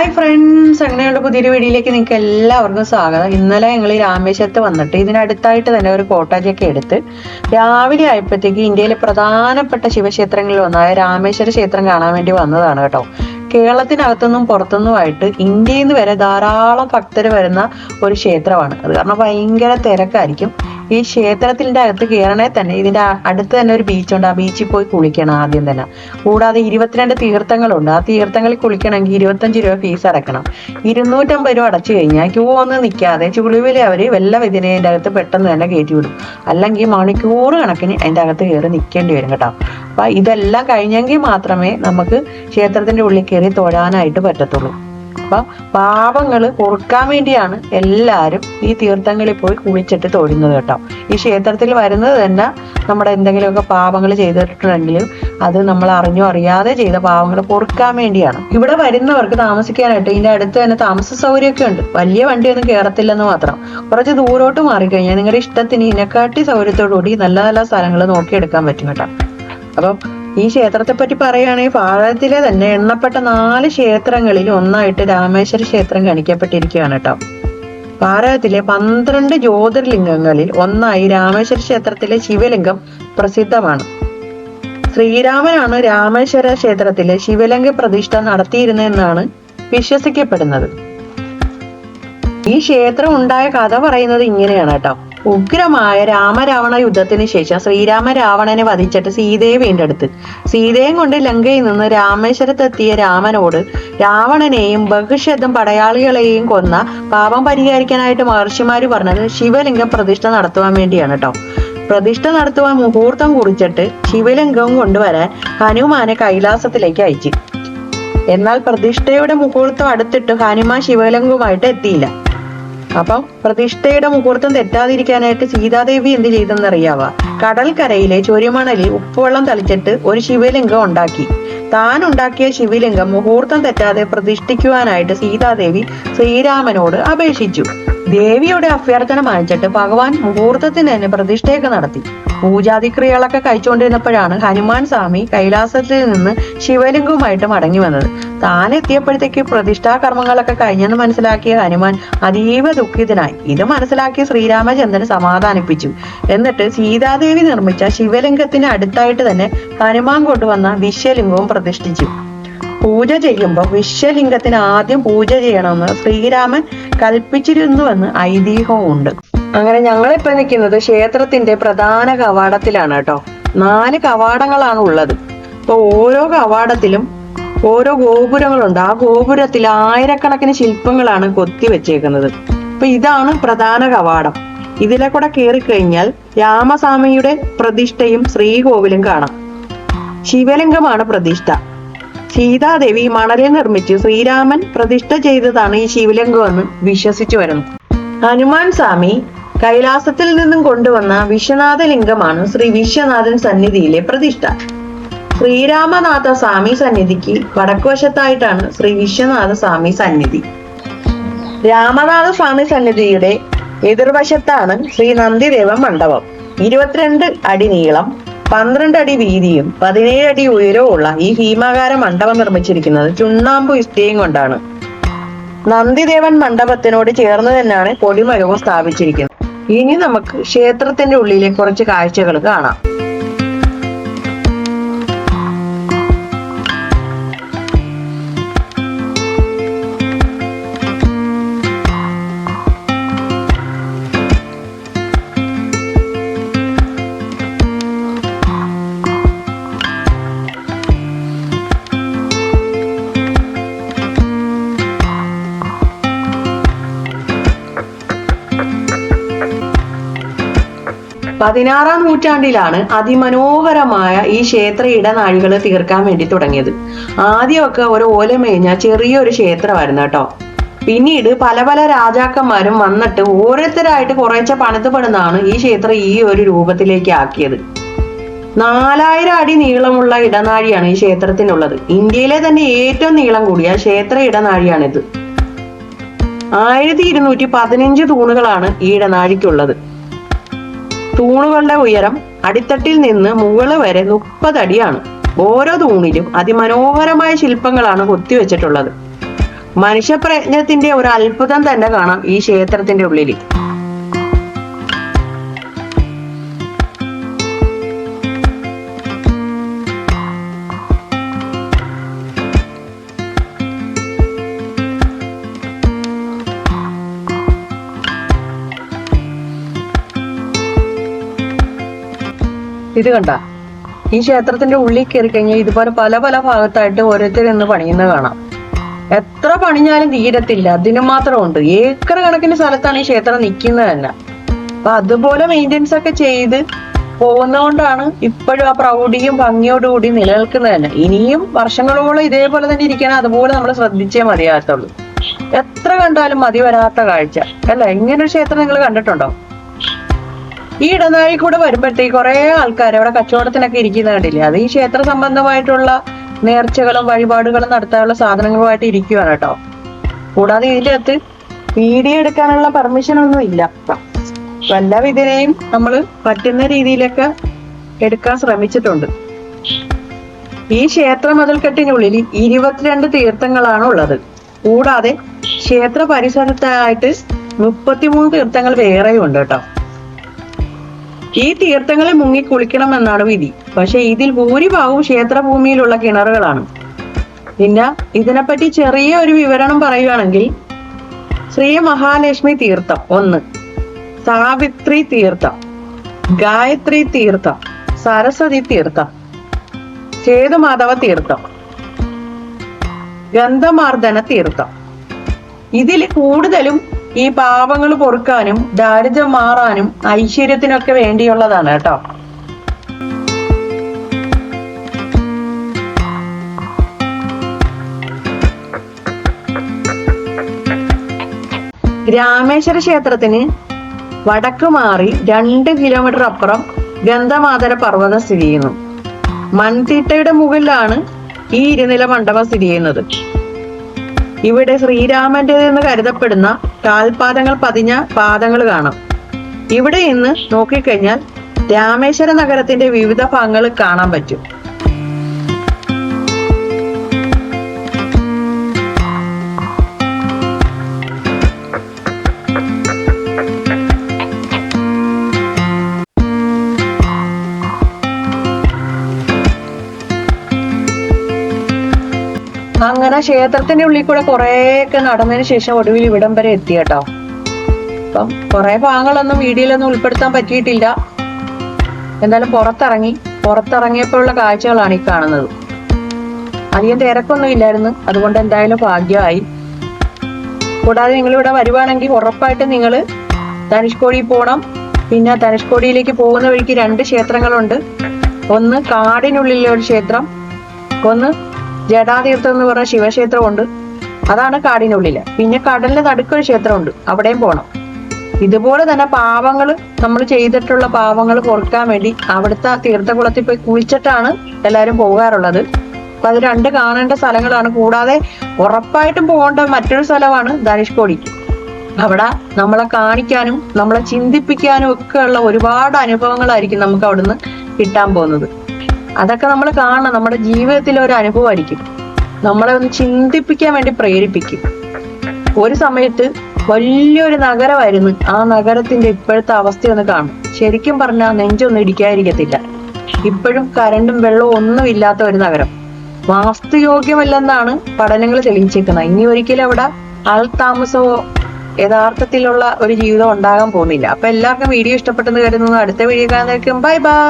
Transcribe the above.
Hi friends, അങ്ങനെയുള്ള പുതിയൊരു വീഡിയോയിലേക്ക് നിങ്ങൾക്ക് എല്ലാവർക്കും സ്വാഗതം. ഇന്നലെ ഞങ്ങൾ ഈ രാമേശ്വരത്ത് വന്നിട്ട് ഇതിനടുത്തായിട്ട് തന്നെ ഒരു കോട്ടേജൊക്കെ എടുത്ത് രാവിലെ ആയപ്പോഴത്തേക്ക് ഇന്ത്യയിലെ പ്രധാനപ്പെട്ട ശിവക്ഷേത്രങ്ങളിൽ ഒന്നായ രാമേശ്വര ക്ഷേത്രം കാണാൻ വേണ്ടി വന്നതാണ് കേട്ടോ. കേരളത്തിനകത്തുനിന്നും പുറത്തുനിന്നുമായിട്ട് ഇന്ത്യയിൽ നിന്ന് വരെ ധാരാളം ഭക്തർ വരുന്ന ഒരു ക്ഷേത്രമാണ്. അത് കാരണം ഭയങ്കര തിരക്കായിരിക്കും. ഈ ക്ഷേത്രത്തിൻ്റെ അകത്ത് കയറണേ തന്നെ ഇതിൻ്റെ അടുത്ത് തന്നെ ഒരു ബീച്ചുണ്ട്. ആ ബീച്ചിൽ പോയി കുളിക്കണം ആദ്യം തന്നെ. കൂടാതെ 22 തീർത്ഥങ്ങളുണ്ട്. ആ തീർത്ഥങ്ങളിൽ കുളിക്കണമെങ്കിൽ 25 രൂപ ഫീസ് അടക്കണം. 250 രൂപ അടച്ചു കഴിഞ്ഞാൽ ക്യൂ ഒന്നും നിൽക്കാതെ ചുളിവിൽ അവർ വല്ല വിധിനെ അതിൻ്റെ അകത്ത് പെട്ടെന്ന് തന്നെ കയറ്റി വിടും. അല്ലെങ്കിൽ മണിക്കൂർ കണക്കിന് അതിൻ്റെ അകത്ത് കയറി നിൽക്കേണ്ടി വരും കേട്ടോ. അപ്പം ഇതെല്ലാം കഴിഞ്ഞെങ്കിൽ മാത്രമേ നമുക്ക് ക്ഷേത്രത്തിൻ്റെ ഉള്ളിൽ കയറി തൊഴാനായിട്ട് പറ്റത്തുള്ളൂ. അപ്പം പാപങ്ങൾ പൊറുക്കാൻ വേണ്ടിയാണ് എല്ലാവരും ഈ തീർത്ഥങ്ങളിൽ പോയി കുളിച്ചിട്ട് തൊഴുന്നത് കേട്ടോ. ഈ ക്ഷേത്രത്തിൽ വരുന്നത് തന്നെ നമ്മുടെ എന്തെങ്കിലുമൊക്കെ പാപങ്ങൾ ചെയ്തിട്ടുണ്ടെങ്കിലും അത് നമ്മൾ അറിഞ്ഞോ അറിയാതെ ചെയ്ത പാപങ്ങൾ പൊറുക്കാൻ വേണ്ടിയാണ്. ഇവിടെ വരുന്നവർക്ക് താമസിക്കാനായിട്ട് ഇതിൻ്റെ അടുത്ത് തന്നെ താമസ സൗകര്യമൊക്കെ ഉണ്ട്. വലിയ വണ്ടിയൊന്നും കയറത്തില്ലെന്ന് മാത്രം. കുറച്ച് ദൂരോട്ട് മാറിക്കഴിഞ്ഞാൽ നിങ്ങളുടെ ഇഷ്ടത്തിന് ഇതിനെക്കാട്ടി സൗകര്യത്തോടുകൂടി നല്ല നല്ല സ്ഥലങ്ങൾ നോക്കിയെടുക്കാൻ പറ്റും കേട്ടോ. അപ്പം ഈ ക്ഷേത്രത്തെ പറ്റി പറയുകയാണെങ്കിൽ ഭാരതത്തിലെ തന്നെ എണ്ണപ്പെട്ട 4 ക്ഷേത്രങ്ങളിൽ ഒന്നായിട്ട് രാമേശ്വര ക്ഷേത്രം ഗണിക്കപ്പെട്ടിരിക്കുകയാണ് കേട്ടോ. ഭാരതത്തിലെ 12 ജ്യോതിർലിംഗങ്ങളിൽ ഒന്നായി രാമേശ്വര ക്ഷേത്രത്തിലെ ശിവലിംഗം പ്രസിദ്ധമാണ്. ശ്രീരാമനാണ് രാമേശ്വര ക്ഷേത്രത്തിലെ ശിവലിംഗ പ്രതിഷ്ഠ നടത്തിയിരുന്നതെന്നാണ് വിശ്വസിക്കപ്പെടുന്നത്. ഈ ക്ഷേത്രം ഉണ്ടായ കഥ പറയുന്നത് ഇങ്ങനെയാണ് കേട്ടോ. ഉഗ്രമായ രാമരാവണ യുദ്ധത്തിന് ശേഷം ശ്രീരാമ രാവണനെ വധിച്ചിട്ട് സീതയെ വീണ്ടെടുത്ത് സീതയും കൊണ്ട് ലങ്കയിൽ നിന്ന് രാമേശ്വരത്തെത്തിയ രാമനോട് രാവണനെയും ബഹുശതം പടയാളികളെയും കൊന്ന പാപം പരിഹരിക്കാനായിട്ട് മഹർഷിമാര് പറഞ്ഞത് ശിവലിംഗം പ്രതിഷ്ഠ നടത്തുവാൻ വേണ്ടിയാണ് കേട്ടോ. പ്രതിഷ്ഠ നടത്തുവാൻ മുഹൂർത്തം കുറിച്ചിട്ട് ശിവലിംഗം കൊണ്ടുവരാൻ ഹനുമാനെ കൈലാസത്തിലേക്ക് അയച്ചു. എന്നാൽ പ്രതിഷ്ഠയുടെ മുഹൂർത്തം അടുത്തിട്ട് ഹനുമാൻ ശിവലിംഗവുമായിട്ട് എത്തിയില്ല. അപ്പം പ്രതിഷ്ഠയുടെ മുഹൂർത്തം തെറ്റാതിരിക്കാനായിട്ട് സീതാദേവി എന്ത് ചെയ്തെന്നറിയാവ? കടൽക്കരയിലെ ചൊരിമണലിൽ ഉപ്പുവെള്ളം തളിച്ചിട്ട് ഒരു ശിവലിംഗം ഉണ്ടാക്കി. താൻ ഉണ്ടാക്കിയ ശിവലിംഗം മുഹൂർത്തം തെറ്റാതെ പ്രതിഷ്ഠിക്കുവാനായിട്ട് സീതാദേവി ശ്രീരാമനോട് അപേക്ഷിച്ചു. ദേവിയുടെ അഭ്യർത്ഥന മാനിച്ചിട്ട് ഭഗവാൻ മുഹൂർത്തത്തിന് തന്നെ പ്രതിഷ്ഠയൊക്കെ നടത്തി. പൂജാതിക്രിയകളൊക്കെ കഴിച്ചുകൊണ്ടിരുന്നപ്പോഴാണ് ഹനുമാൻ സ്വാമി കൈലാസത്തിൽ നിന്ന് ശിവലിംഗവുമായിട്ട് മടങ്ങി വന്നത്. താൻ എത്തിയപ്പോഴത്തേക്ക് പ്രതിഷ്ഠാ കർമ്മങ്ങളൊക്കെ കഴിഞ്ഞെന്ന് മനസ്സിലാക്കിയ ഹനുമാൻ അതീവ ദുഃഖിതനായി. ഇത് മനസ്സിലാക്കിയ ശ്രീരാമചന്ദ്രൻ സമാധാനിപ്പിച്ചു. എന്നിട്ട് സീതാദേവി നിർമ്മിച്ച ശിവലിംഗത്തിന് അടുത്തായിട്ട് തന്നെ ഹനുമാൻ കൊണ്ടുവന്ന വിശ്വലിംഗവും പ്രതിഷ്ഠിച്ചു. പൂജ ചെയ്യുമ്പോൾ വിശ്വലിംഗത്തിന് ആദ്യം പൂജ ചെയ്യണമെന്ന് ശ്രീരാമൻ കൽപ്പിച്ചിരുന്നുവെന്ന് ഐതിഹ്യവും ഉണ്ട്. അങ്ങനെ ഞങ്ങളിപ്പോ നിൽക്കുന്നത് ക്ഷേത്രത്തിന്റെ പ്രധാന കവാടത്തിലാണ് കേട്ടോ. 4 കവാടങ്ങളാണ് ഉള്ളത്. അപ്പൊ ഓരോ കവാടത്തിലും ഓരോ ഗോപുരങ്ങളുണ്ട്. ആ ഗോപുരത്തിൽ ആയിരക്കണക്കിന് ശില്പങ്ങളാണ് കൊത്തി വെച്ചേക്കുന്നത്. അപ്പൊ ഇതാണ് പ്രധാന കവാടം. ഇതിലെ കൂടെ കയറി കഴിഞ്ഞാൽ രാമസ്വാമിയുടെ പ്രതിഷ്ഠയും ശ്രീകോവിലും കാണാം. ശിവലിംഗമാണ് പ്രതിഷ്ഠ. സീതാദേവി മണലിൽ നിർമ്മിച്ച് ശ്രീരാമൻ പ്രതിഷ്ഠ ചെയ്തതാണ് ഈ ശിവലിംഗമെന്ന് വിശ്വസിച്ചു വരുന്നു. ഹനുമാൻ സ്വാമി കൈലാസത്തിൽ നിന്നും കൊണ്ടുവന്ന വിശ്വനാഥ ലിംഗമാണ് ശ്രീ വിശ്വനാഥൻ സന്നിധിയിലെ പ്രതിഷ്ഠ. ശ്രീരാമനാഥ സ്വാമി സന്നിധിക്ക് വടക്കുവശത്തായിട്ടാണ് ശ്രീ വിശ്വനാഥ സ്വാമി സന്നിധി. രാമനാഥ സ്വാമി സന്നിധിയുടെ എതിർവശത്താണ് ശ്രീ നന്ദിദേവൻ മണ്ഡപം. 22 അടി നീളം 12 അടി വീതിയും 17 അടി ഉയരവുമുള്ള ഈ ഭീമാകാര മണ്ഡപം നിർമ്മിച്ചിരിക്കുന്നത് ചുണ്ണാമ്പു ഇഷ്ടികയും കൊണ്ടാണ്. നന്ദിദേവൻ മണ്ഡപത്തിനോട് ചേർന്ന് തന്നെയാണ് കൊടിമരവും സ്ഥാപിച്ചിരിക്കുന്നത്. ഇനി നമുക്ക് ക്ഷേത്രത്തിന്റെ ഉള്ളിലെ കുറച്ച് കാഴ്ചകൾ കാണാം. പതിനാറാം നൂറ്റാണ്ടിലാണ് അതിമനോഹരമായ ഈ ക്ഷേത്ര ഇടനാഴികൾ തീർക്കാൻ വേണ്ടി തുടങ്ങിയത്. ആദ്യമൊക്കെ ഒരു ഓലമേഞ്ഞ ചെറിയൊരു ക്ഷേത്രമായിരുന്നു കേട്ടോ. പിന്നീട് പല പല രാജാക്കന്മാരും വന്നിട്ട് ഓരോരുത്തരായിട്ട് കുറേശ്ശെ പണിതാണ് ഈ ക്ഷേത്രം ഈ ഒരു രൂപത്തിലേക്ക് ആക്കിയത്. 4000 അടി നീളമുള്ള ഇടനാഴിയാണ് ഈ ക്ഷേത്രത്തിനുള്ളത്. ഇന്ത്യയിലെ തന്നെ ഏറ്റവും നീളം കൂടിയ ക്ഷേത്ര ഇടനാഴിയാണിത്. 1215 തൂണുകളാണ് ഈ ഇടനാഴിക്കുള്ളത്. തൂണുകളുടെ ഉയരം അടിത്തട്ടിൽ നിന്ന് മുകള് വരെ 30 അടിയാണ്. ഓരോ തൂണിലും അതിമനോഹരമായ ശില്പങ്ങളാണ് കൊത്തിവെച്ചിട്ടുള്ളത്. മനുഷ്യപ്രയത്നത്തിന്റെ ഒരു അത്ഭുതം തന്നെ കാണാം ഈ ക്ഷേത്രത്തിന്റെ ഉള്ളിൽ. ഇത് കണ്ട, ഈ ക്ഷേത്രത്തിന്റെ ഉള്ളിൽ കയറി കഴിഞ്ഞാൽ ഇതുപോലെ പല പല ഭാഗത്തായിട്ട് ഓരോരുത്തർ നിന്ന് പണിയുന്നത് കാണാം. എത്ര പണിഞ്ഞാലും തീരത്തില്ല, അതിന് മാത്രമുണ്ട്. ഏക്കർ കണക്കിന് സ്ഥലത്താണ് ഈ ക്ഷേത്രം നിൽക്കുന്നത് തന്നെ. അപ്പൊ അതുപോലെ മെയിൻ്റെനൻസ് ഒക്കെ ചെയ്ത് പോകുന്നതുകൊണ്ടാണ് ഇപ്പോഴും ആ പ്രൗഢിയും ഭംഗിയോടുകൂടി നിലനിൽക്കുന്നത് തന്നെ. ഇനിയും വർഷങ്ങളോളം ഇതേപോലെ തന്നെ ഇരിക്കണം, അതുപോലെ നമ്മൾ ശ്രദ്ധിച്ചേ മതിയാകത്തുള്ളൂ. എത്ര കണ്ടാലും മതി വരാത്ത കാഴ്ച അല്ല. ഇങ്ങനൊരു ക്ഷേത്രം നിങ്ങൾ കണ്ടിട്ടുണ്ടോ? ഈ ഇടനാഴി കൂടെ വരുമ്പോഴത്തേക്ക് കുറെ ആൾക്കാർ അവിടെ കച്ചവടത്തിനൊക്കെ ഇരിക്കുന്ന കണ്ടില്ലേ? അത് ഈ ക്ഷേത്ര സംബന്ധമായിട്ടുള്ള നേർച്ചകളും വഴിപാടുകളും നടത്താനുള്ള സാധനങ്ങളുമായിട്ട് ഇരിക്കുവാണ് കേട്ടോ. കൂടാതെ ഇതിൻ്റെ അകത്ത് വീഡിയോ എടുക്കാനുള്ള പെർമിഷൻ ഒന്നും ഇല്ല. വല്ല വിധേനയും നമ്മൾ പറ്റുന്ന രീതിയിലൊക്കെ എടുക്കാൻ ശ്രമിച്ചിട്ടുണ്ട്. ഈ ക്ഷേത്ര മതിൽക്കെട്ടിനുള്ളിൽ 22 തീർത്ഥങ്ങളാണ് ഉള്ളത്. കൂടാതെ ക്ഷേത്ര പരിസരത്തായിട്ട് 33 തീർത്ഥങ്ങൾ വേറെയും ഉണ്ട് കേട്ടോ. ഈ തീർത്ഥങ്ങളിൽ മുങ്ങി കുളിക്കണമെന്നാണ് വിധി. പക്ഷെ ഇതിൽ ഭൂരിഭാഗവും ക്ഷേത്രഭൂമിയിലുള്ള കിണറുകളാണ്. പിന്നെ ഇതിനെപ്പറ്റി ചെറിയ ഒരു വിവരണം പറയുകയാണെങ്കിൽ, ശ്രീ മഹാലക്ഷ്മി തീർത്ഥം 1, സാവിത്രി തീർത്ഥം, ഗായത്രി തീർത്ഥം, സരസ്വതി തീർത്ഥം, സേതുമാധവ തീർത്ഥം, ഗന്ധമാർദ്ദന തീർത്ഥം. ഇതിൽ കൂടുതലും ഈ പാപങ്ങൾ പൊറുക്കാനും ദാരിദ്ര്യം മാറാനും ഐശ്വര്യത്തിനൊക്കെ വേണ്ടിയുള്ളതാണ് കേട്ടോ. രാമേശ്വര ക്ഷേത്രത്തിന് വടക്ക് മാറി 2 കിലോമീറ്റർ അപ്പുറം ഗന്ധമാദന പർവ്വതം സ്ഥിതി ചെയ്യുന്നു. മൺതിട്ടയുടെ മുകളിലാണ് ഈ ഇരുനില മണ്ഡപം സ്ഥിതി ചെയ്യുന്നത്. ഇവിടെ ശ്രീരാമന്റേതെന്ന് കരുതപ്പെടുന്ന കാൽപാദങ്ങൾ പതിഞ്ഞ പാദങ്ങൾ കാണാം. ഇവിടെ നിന്ന് നോക്കിക്കഴിഞ്ഞാൽ രാമേശ്വര നഗരത്തിന്റെ വിവിധ ഭാഗങ്ങൾ കാണാൻ പറ്റും. അങ്ങനെ ക്ഷേത്രത്തിന്റെ ഉള്ളിൽ കൂടെ കുറേയൊക്കെ നടന്നതിന് ശേഷം ഒടുവിൽ ഇവിടം വരെ എത്തി കേട്ടോ. അപ്പം കുറെ ഭാഗങ്ങളൊന്നും വീഡിയോയിലൊന്നും ഉൾപ്പെടുത്താൻ പറ്റിയിട്ടില്ല. എന്തായാലും പുറത്തിറങ്ങിയപ്പോഴുള്ള കാഴ്ചകളാണ് ഈ കാണുന്നത്. അധികം തിരക്കൊന്നും ഇല്ലായിരുന്നു, അതുകൊണ്ട് എന്തായാലും ഭാഗ്യമായി. കൂടാതെ നിങ്ങളിവിടെ വരുവാണെങ്കിൽ ഉറപ്പായിട്ട് നിങ്ങൾ ധനുഷ്കോടി പോകണം. പിന്നെ ധനുഷ്കോടിയിലേക്ക് പോകുന്ന വഴിക്ക് 2 ക്ഷേത്രങ്ങളുണ്ട്. ഒന്ന് കാടിനുള്ളിലെ ഒരു ക്ഷേത്രം, ഒന്ന് ജടാതീർത്ഥം എന്ന് പറഞ്ഞ ശിവക്ഷേത്രമുണ്ട്. അതാണ് കാടിനുള്ളില്. പിന്നെ കടലിന് നടുക്കൊരു ക്ഷേത്രമുണ്ട്, അവിടെയും പോകണം. ഇതുപോലെ തന്നെ പാവങ്ങൾ, നമ്മൾ ചെയ്തിട്ടുള്ള പാവങ്ങൾ പൊറുക്കാൻ വേണ്ടി അവിടുത്തെ തീർത്ഥകുളത്തിൽ പോയി കുളിച്ചിട്ടാണ് എല്ലാവരും പോകാറുള്ളത്. അപ്പൊ അത് 2 കാണേണ്ട സ്ഥലങ്ങളാണ്. കൂടാതെ ഉറപ്പായിട്ടും പോകേണ്ട മറ്റൊരു സ്ഥലമാണ് ധനുഷ്കോടി. അവിടെ നമ്മളെ കാണിക്കാനും നമ്മളെ ചിന്തിപ്പിക്കാനും ഒക്കെ ഉള്ള ഒരുപാട് അനുഭവങ്ങളായിരിക്കും നമുക്ക് അവിടുന്ന് കിട്ടാൻ പോകുന്നത്. അതൊക്കെ നമ്മൾ കാണണം. നമ്മുടെ ജീവിതത്തിലെ ഒരു അനുഭവമായിരിക്കും. നമ്മളെ ഒന്ന് ചിന്തിപ്പിക്കാൻ വേണ്ടി പ്രേരിപ്പിക്കും. ഒരു സമയത്ത് വലിയൊരു നഗരമായിരുന്നു. ആ നഗരത്തിന്റെ ഇപ്പോഴത്തെ അവസ്ഥയൊന്ന് കാണും. ശരിക്കും പറഞ്ഞാൽ നെഞ്ചൊന്നും ഇടിക്കാതിരിക്കത്തില്ല. ഇപ്പോഴും കരണ്ടും വെള്ളവും ഒന്നും ഇല്ലാത്ത ഒരു നഗരം. വാസ്തുയോഗ്യമല്ലെന്നാണ് പഠനങ്ങൾ തെളിയിച്ചേക്കുന്നത്. ഇനി ഒരിക്കലും അവിടെ ആൾ താമസമോ യഥാർത്ഥത്തിലുള്ള ഒരു ജീവിതം ഉണ്ടാകാൻ പോകുന്നില്ല. അപ്പൊ എല്ലാവർക്കും വീഡിയോ ഇഷ്ടപ്പെട്ടെന്ന് കരുതുന്നു. അടുത്ത വീഡിയോ കാണുന്നതായിരിക്കും. Bye bye.